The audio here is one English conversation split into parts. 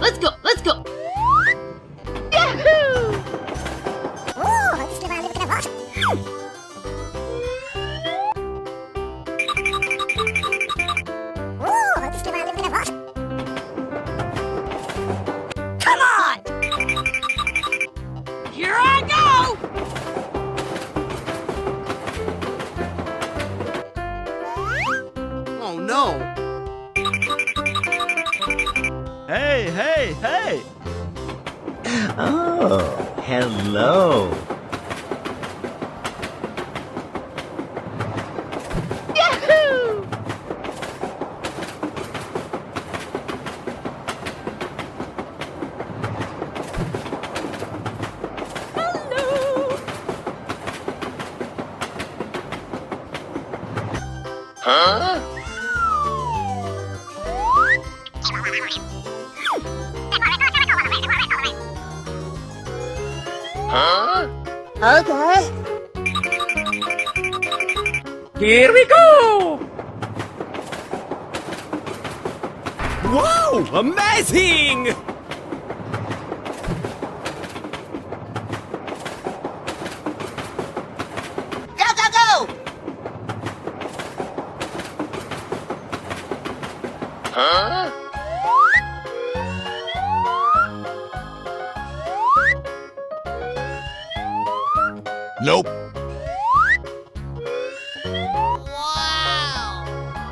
let's go, let's go. Come on! Here I go! Oh no! Hey, hey, hey! Oh, hello. Yahoo! Okay. Here we go! Wow! Amazing! Go, go, go! Nope.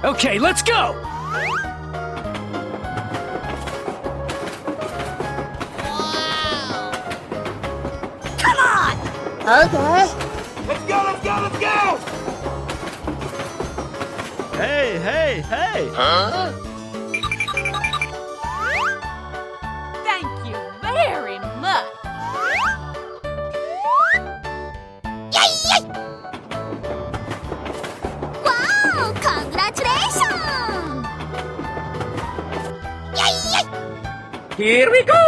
Okay, let's go! Come on! Okay. Let's go, let's go, let's go! Hey, hey, hey! Thank you very much. Yay, yay! Wow! Congratulations! Yay, yay! Here we go!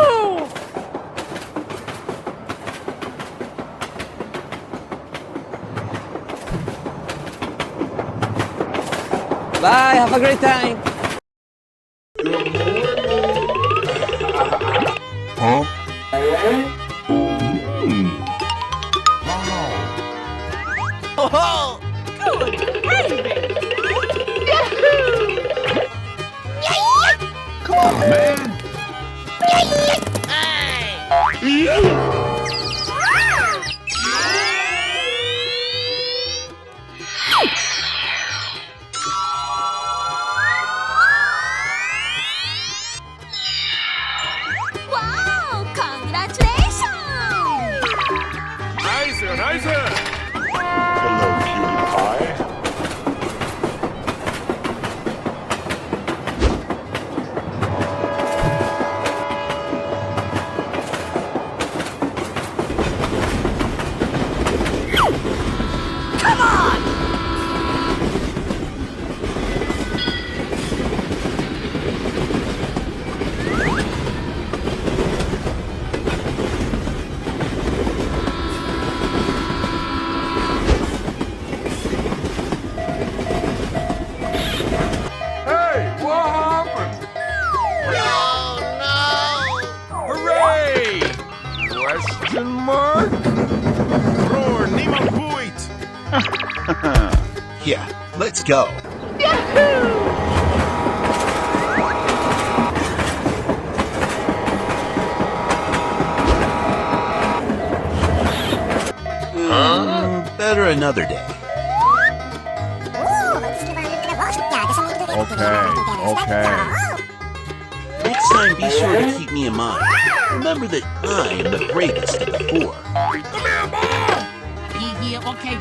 Bye, have a great time! Huh? Oh! Good gravy. Yay, yay! Come on, man. Yay, yay! Wow! Congratulations! Nicer, nicer! Hello, cutie pie. Come on! Hey, what happened? Hooray! Question mark? Roar, niemand boeit! Yeah, let's go. Better another day. Okay. Next time, be sure to keep me in mind. Remember that I am the bravest of the four. Yeah, okay.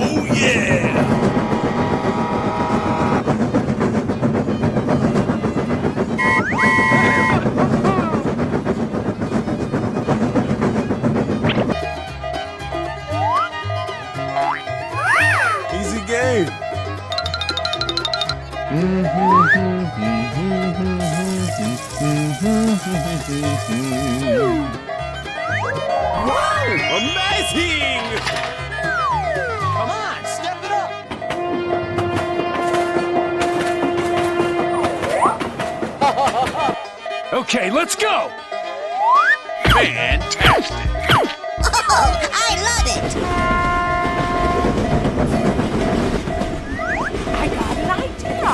Oh, yeah! Easy game! Wow! Amazing! Come on, step it up! Okay, let's go! Fantastic. Oh, I love it! I got an idea.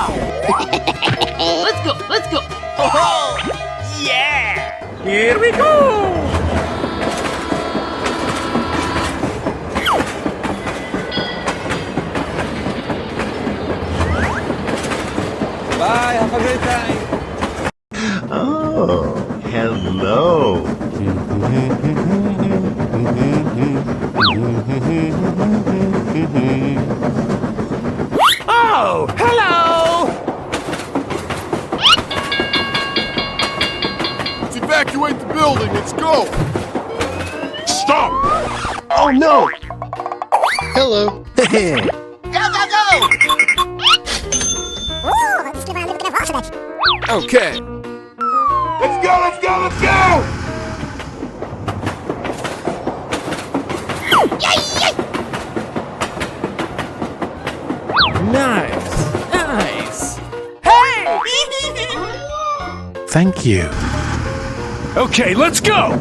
Let's go. Let's go. Oh, yeah. Here we go! Bye, have a great time! Oh, hello. Oh, hello! Let's evacuate the building. Let's go. Stop. Oh, no. Hello. Go, go, go! Okay. Let's go, let's go, let's go! Yay, yay! Nice! Nice! Thank you. Okay, let's go!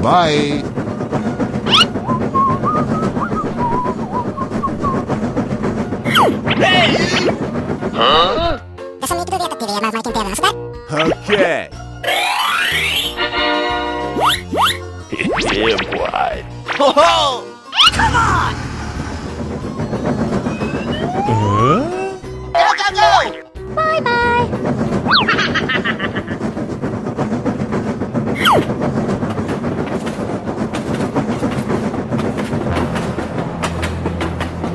Bye. Okay. Yeah, boy. Come on! Go, go, go! Bye-bye!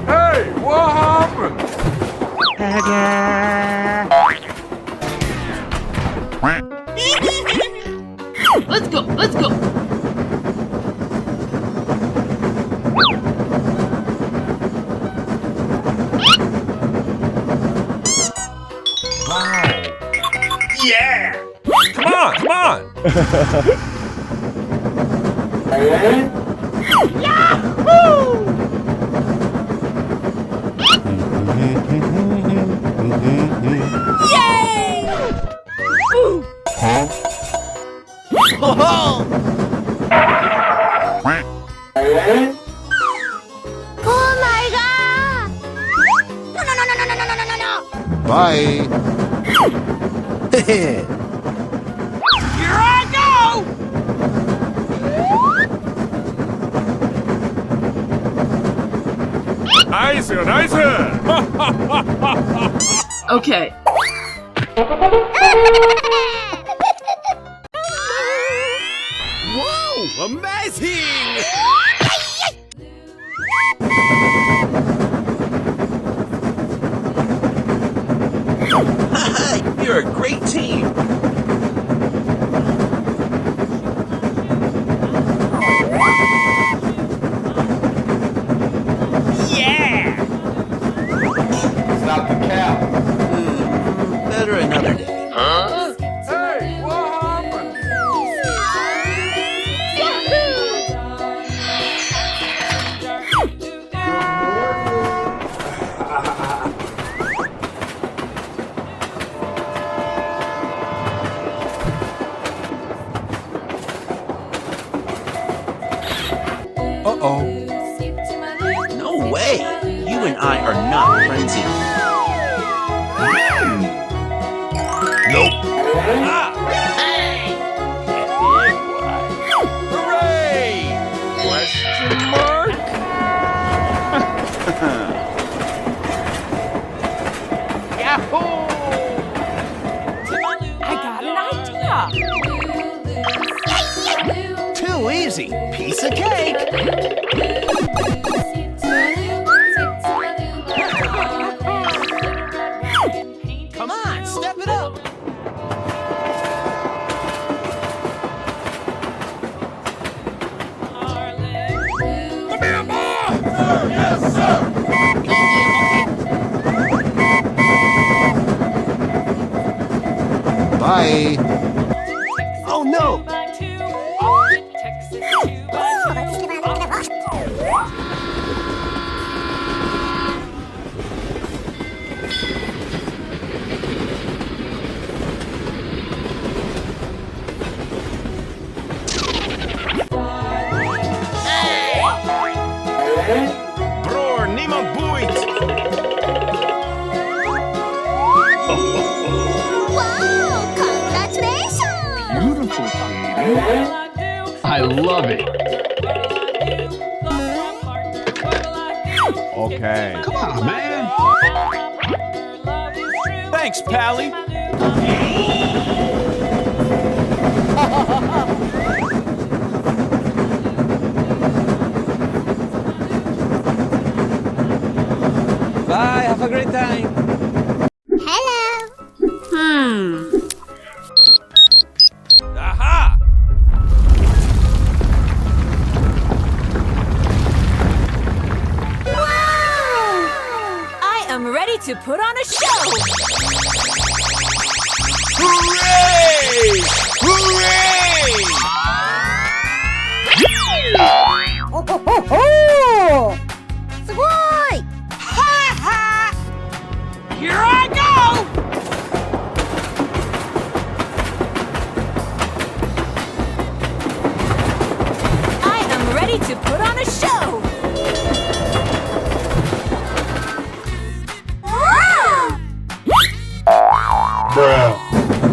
Hey, what happened? Let's go. Let's go. Yeah! Come on, come on! Oh my god! No, no, no, no, no, no, no, no, no, no! Bye. Here I Nice, nice. go. Okay. Whoa, amazing! Haha, you're a great team. Stop the cow! Better another day. Hey, what happened? Uh-oh. No way. You and I are not friends anymore. Nope. Ah! Hooray! Question mark? I got an idea. Too easy! Piece of cake! Come on, step it up! niemand boeit. Wow! Congratulations! Beautiful, Katie. I love it. Okay. Come on, man. Thanks, Pally. Bye, have a great time. Hello! Aha! I am ready to put on a show! Hooray! Hooray! Sugoi! Here I go! I am ready to put on a show!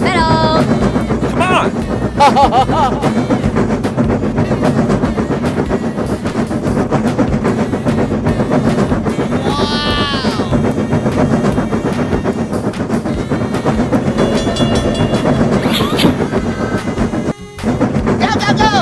Hello! Come on! Go, go, go!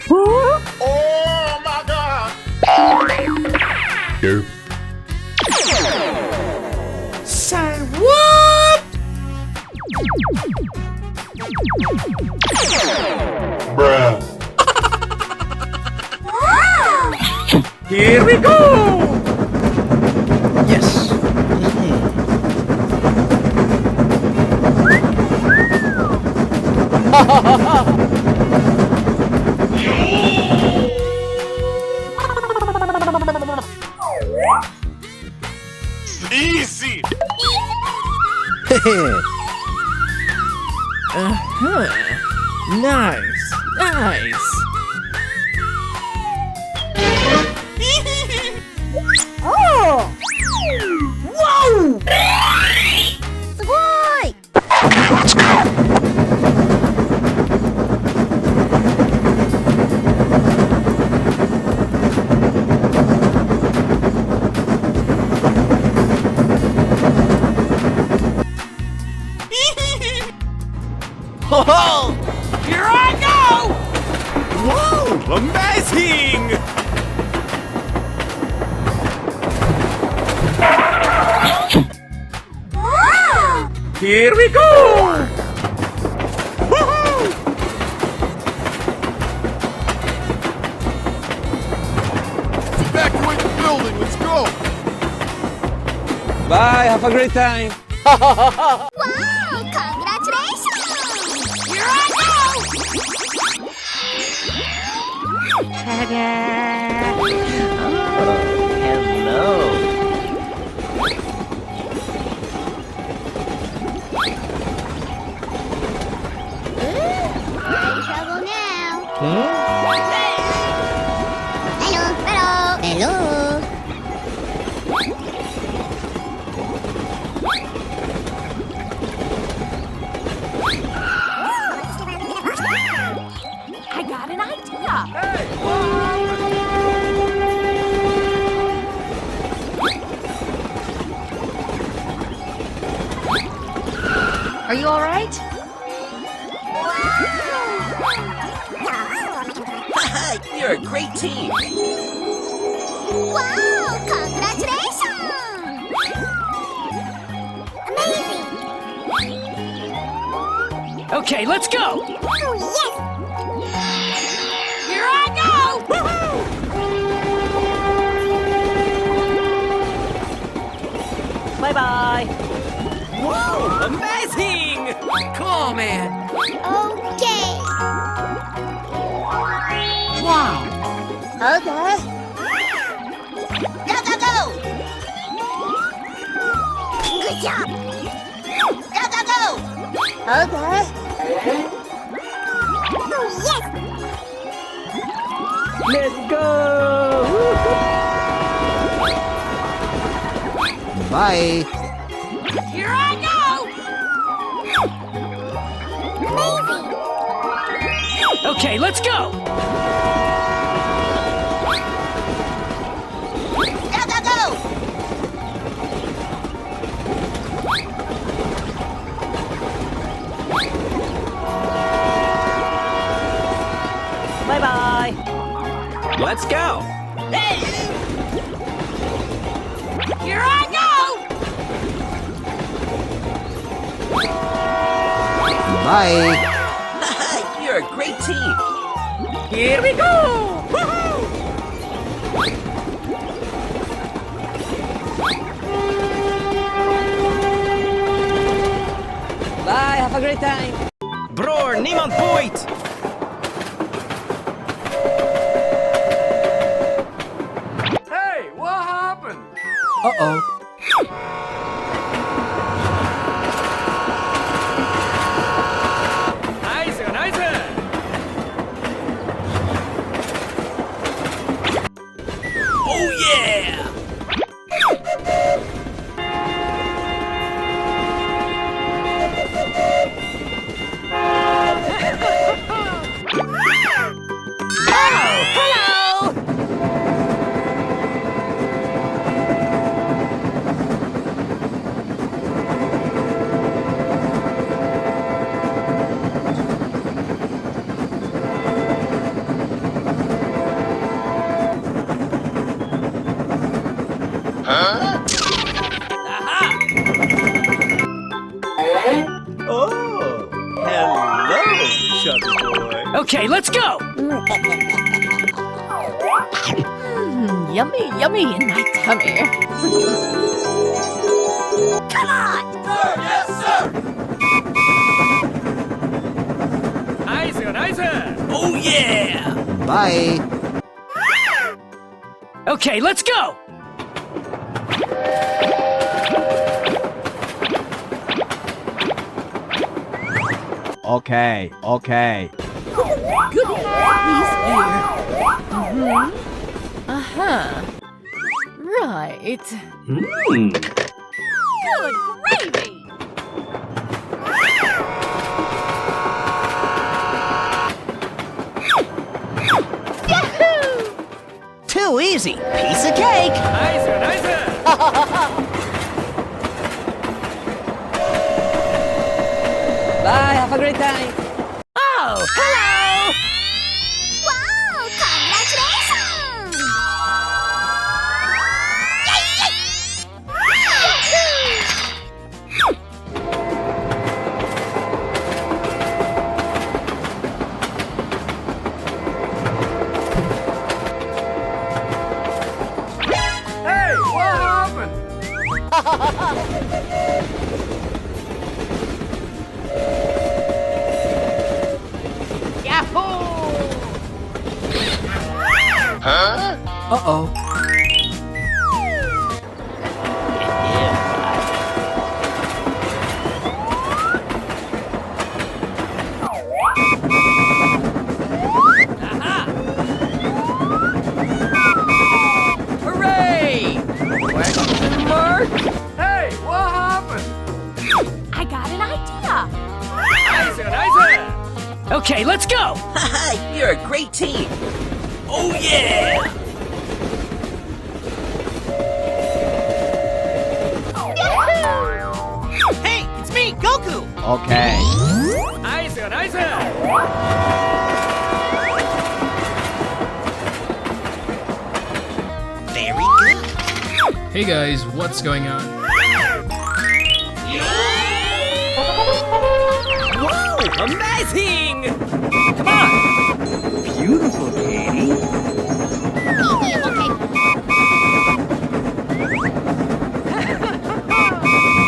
Oh my god! Say what? Here we go! Yes. Easy! Nice. Nice. Oh! Whoa! Sugoi! Let's go! Oh! Here I go! Whoa! Amazing! Here we go! Woohoo! Evacuate the building, let's go! Bye, have a great time. Wow! Congratulations! Here I go! I'm in trouble now. Hello. I got an idea! Are you all right? You're a great team. Wow! Congratulations! Amazing! Okay, let's go. Oh, yes! Here I go! Bye-bye! Whoa! Amazing! Cool! man. Okay. Wow. Okay. Go, go, go. Good job. Go, go, go. Okay. Oh, yes. Let's go. Bye. Here I go. Amazing. Okay, let's go. Go, go, go. Bye bye. Let's go. Hey. Here I go. Bye. You're a great team. Here we go. Bye, have a great time. Bror, niemand boeit! Hey, what happened? Uh-oh. Nice, nice. Oh yeah! Oh, hello, chubby boy. Okay, let's go. Yummy, yummy in my tummy. Come on. Nice, nice. Oh yeah! Bye. Okay, let's go. Okay, okay. Good. He's here. Uh-huh. Right. Good gravy. Yahoo! Too easy. Piece of cake. Nice, nice. Bye, have a great time. Oh, hello! Wow! Congratulations! Hey, what happened? Uh-oh. Hooray! Question mark? Hey, what happened? I got an idea. Nice, nice. Okay, let's go. Haha, you're a great team. Oh yeah! Hey, it's me, Goku! Okay. Nice, nice. Very good. Hey guys, what's going on? Whoa, amazing! Come on. Beautiful, Katie.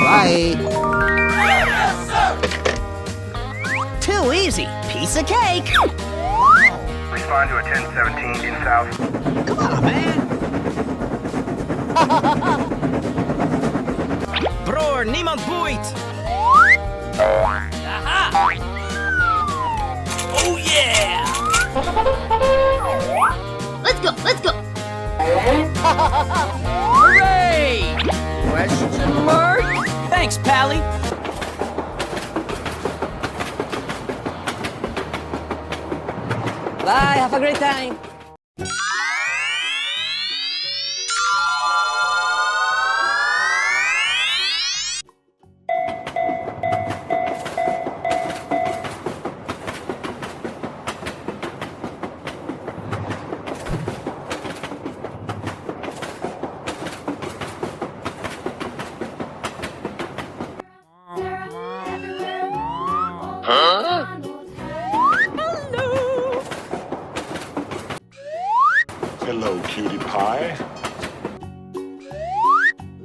Bye. easy. Piece of cake. Respond to a 1017 in south. Come on, man. Bror, niemand boeit. Aha! Oh yeah! Let's go, let's go. Hooray! Question mark? Thanks, Pally. Bye, have a great time. Hello, cutie pie.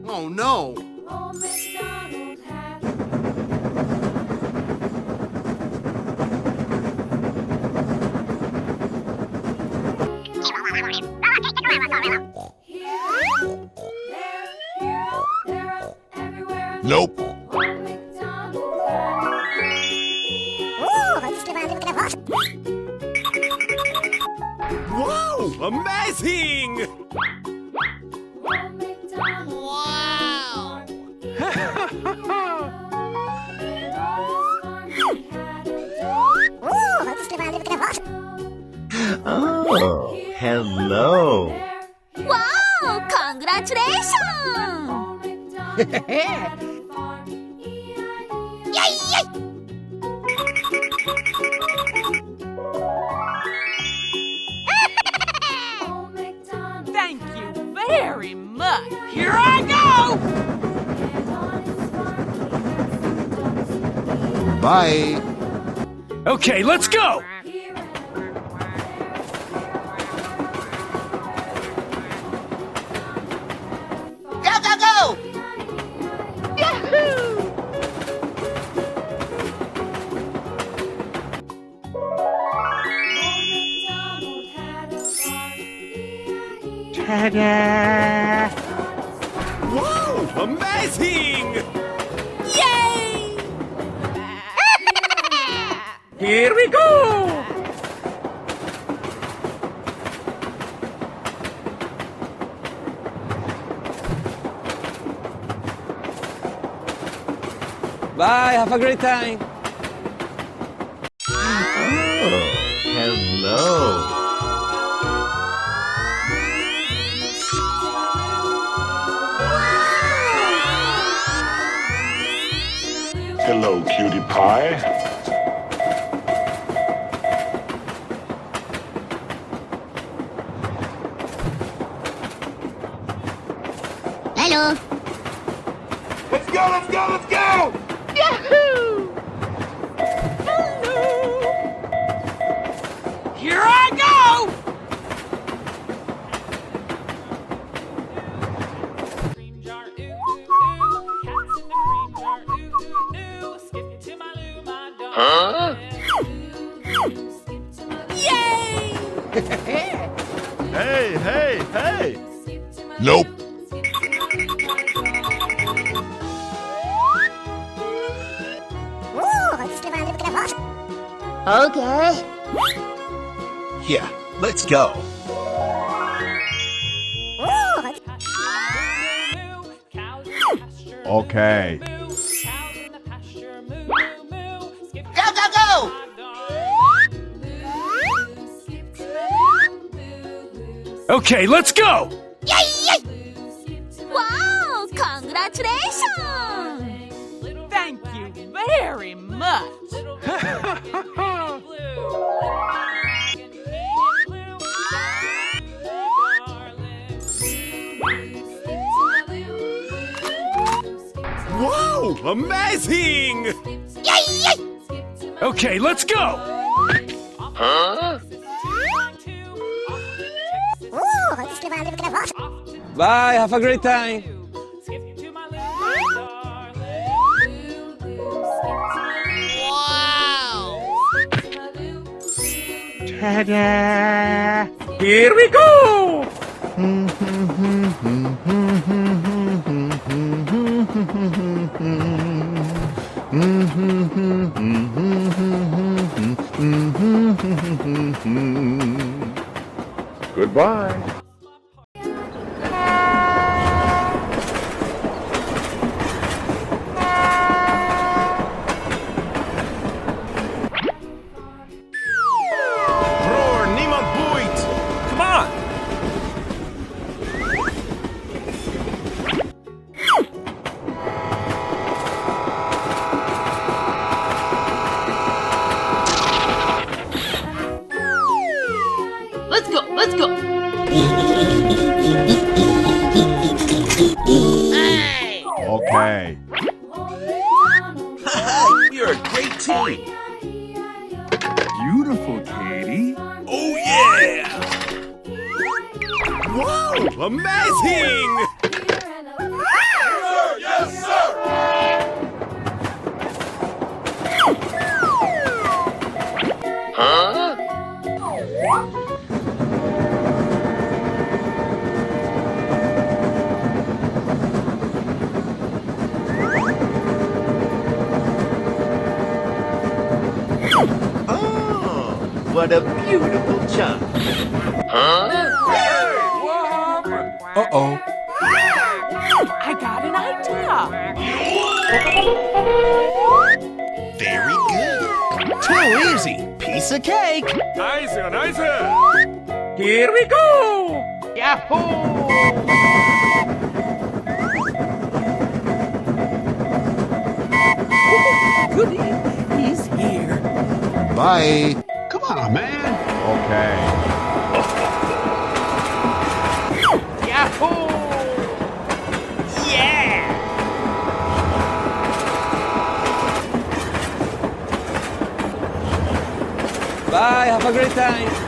Oh no! Nope. Wow! Amazing! Oh, hello. Wow, congratulations. Yay, yay. Thank you very much. Here I go! Bye. Okay, let's go! Go, go, go! Ta-da! Wow! Amazing! Yay! Here we go! Bye, have a great time. Oh, hello. Hello, cutie pie. Hello. Let's go, let's go, let's go! Here I go! Cream jar, ooh, ooh, ooh. Cats in the cream jar, ooh, ooh, ooh. Skip to my loo, my dog. Huh? Skip to my loo. Yay! Hey, hey, hey! Nope. Okay. Yeah, let's go. Okay. Go, go, go! Okay, let's go! Yay, yay. Wow, congratulations. Thank you very much. Wow! Amazing! Yay, yay. Okay, let's go! Bye, have a great time. Wow! Ta-da! Here we go! Goodbye. Roar, niemand boeit! Come on! Let's go, let's go. Hey! Okay. You're a great team. Beautiful, Katie. Oh yeah! Wow! Amazing! Oh, what a beautiful jump. Uh-oh. I got an idea. Very good. Too easy. Piece of cake. Nice, nice. Here we go! Yahoo! Goody, he's here. Bye. Come on, man. Okay. Yahoo! Yeah! Bye, have a great time.